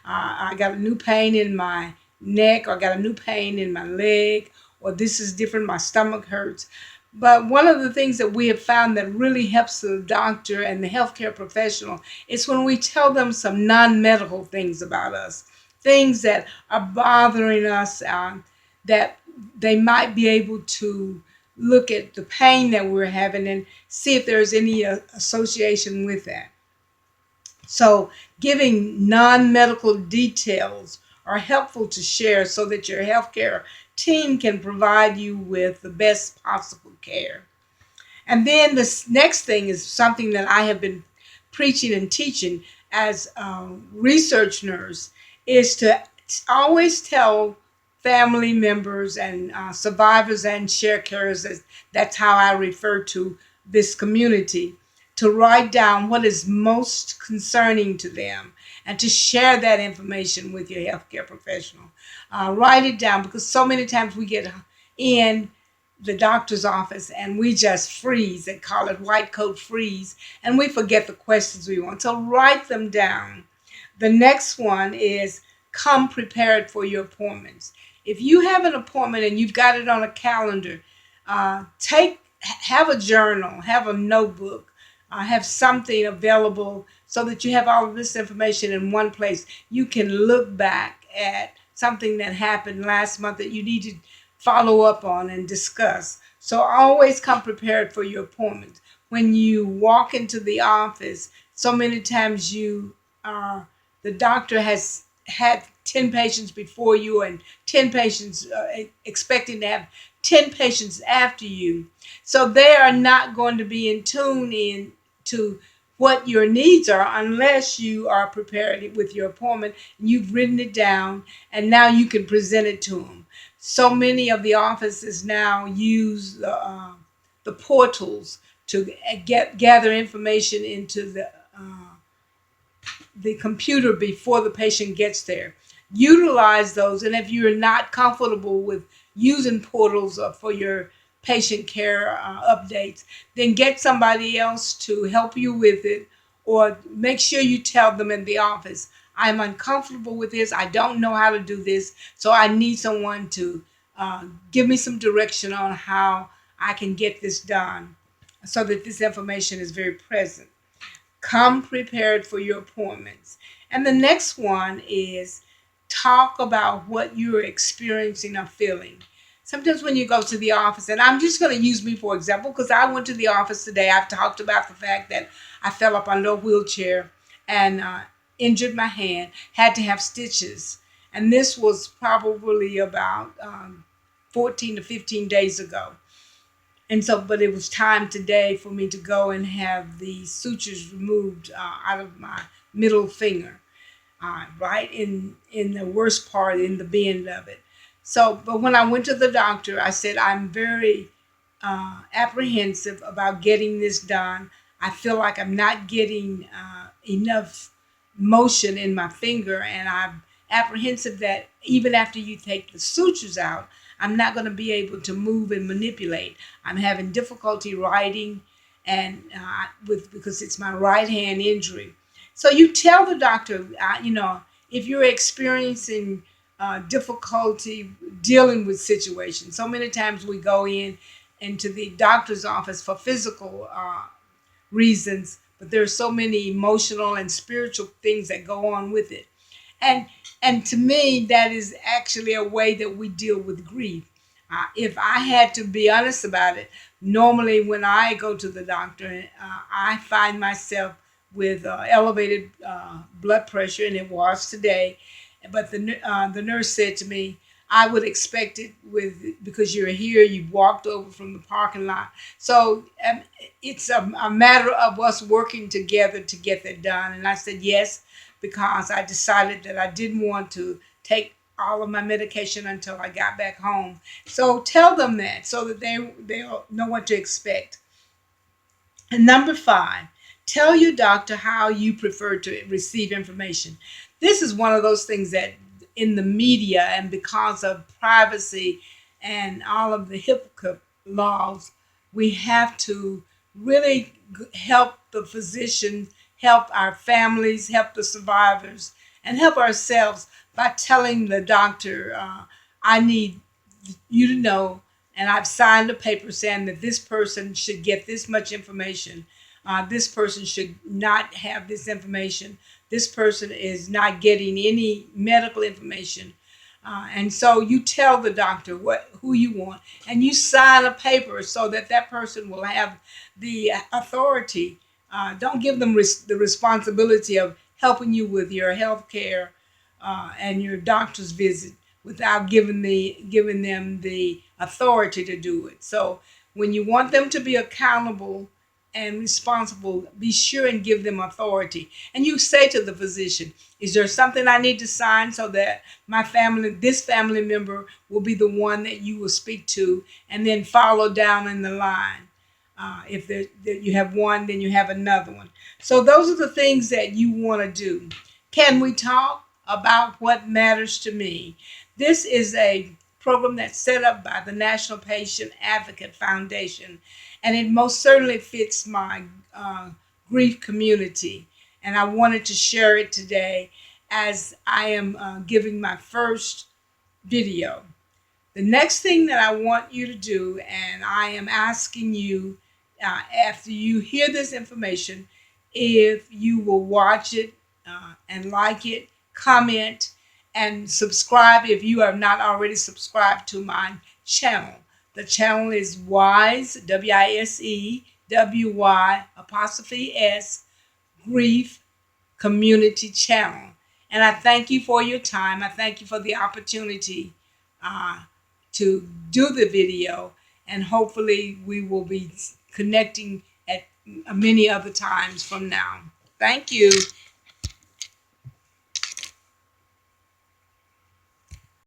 I got a new pain in my neck, or I got a new pain in my leg, or this is different, my stomach hurts. But one of the things that we have found that really helps the doctor and the healthcare professional is when we tell them some non medical things about us, things that are bothering us, that they might be able to look at the pain that we're having and see if there's any association with that. So, giving non medical details are helpful to share so that your healthcare team can provide you with the best possible care. And then this next thing is something that I have been preaching and teaching as a research nurse is to always tell family members and survivors and share carers, that's how I refer to this community, to write down what is most concerning to them and to share that information with your healthcare professional. Write it down, because so many times we get in the doctor's office and we just freeze. They call it white coat freeze, and we forget the questions we want. So write them down. The next one is come prepared for your appointments. If you have an appointment and you've got it on a calendar, have a journal, have a notebook, have something available so that you have all of this information in one place. You can look back at something that happened last month that you need to follow up on and discuss. So always come prepared for your appointment. When you walk into the office, so many times the doctor has had 10 patients before you and 10 patients expecting to have 10 patients after you. So they are not going to be in tune in to what your needs are unless you are prepared with your appointment and you've written it down, and now you can present it to them. So many of the offices now use the portals to gather information into the computer before the patient gets there. Utilize those, and if you're not comfortable with using portals for your patient care updates, then get somebody else to help you with it, or make sure you tell them in the office, I'm uncomfortable with this, I don't know how to do this, so I need someone to give me some direction on how I can get this done so that this information is very present. Come prepared for your appointments. And the next one is talk about what you're experiencing or feeling. Sometimes when you go to the office, and I'm just going to use me for example, because I went to the office today. I've talked about the fact that I fell up under a wheelchair and injured my hand, had to have stitches. And this was probably about 14 to 15 days ago. And so, but it was time today for me to go and have the sutures removed out of my middle finger, right in the worst part, in the bend of it. So, but when I went to the doctor, I said, I'm very apprehensive about getting this done. I feel like I'm not getting enough motion in my finger, and I'm apprehensive that even after you take the sutures out, I'm not going to be able to move and manipulate. I'm having difficulty writing, and with because it's my right hand injury. So you tell the doctor, if you're experiencing difficulty dealing with situations. So many times we go into the doctor's office for physical reasons, but there are so many emotional and spiritual things that go on with it. And and to me, that is actually a way that we deal with grief. If I had to be honest about it, normally when I go to the doctor, I find myself with elevated blood pressure, and it was today. But the nurse said to me, I would expect it because you're here, you walked over from the parking lot. So it's a matter of us working together to get that done. And I said yes, because I decided that I didn't want to take all of my medication until I got back home. So tell them that so that they'll know what to expect. And number 5, tell your doctor how you prefer to receive information. This is one of those things that in the media, and because of privacy and all of the HIPAA laws, we have to really help the physicians, help our families, help the survivors, and help ourselves by telling the doctor, I need you to know, and I've signed a paper saying that this person should get this much information. This person should not have this information. This person is not getting any medical information. And so you tell the doctor who you want, and you sign a paper so that that person will have the authority. Don't give them the responsibility of helping you with your health care and your doctor's visit without giving them the authority to do it. So when you want them to be accountable and responsible, be sure and give them authority. And you say to the physician, is there something I need to sign so that this family member will be the one that you will speak to, and then follow down in the line. If you have one, then you have another one. So those are the things that you want to do. Can we talk about what matters to me? This is a program that's set up by the National Patient Advocate Foundation, and it most certainly fits my grief community. And I wanted to share it today as I am giving my first video. The next thing that I want you to do, and I am asking you after you hear this information, if you will watch it and like it, comment, and subscribe if you have not already subscribed to my channel. The channel is WISE, WISEWY''S Grief Community Channel. And I thank you for your time. I thank you for the opportunity to do the video, and hopefully we will be connecting at many other times from now. Thank you.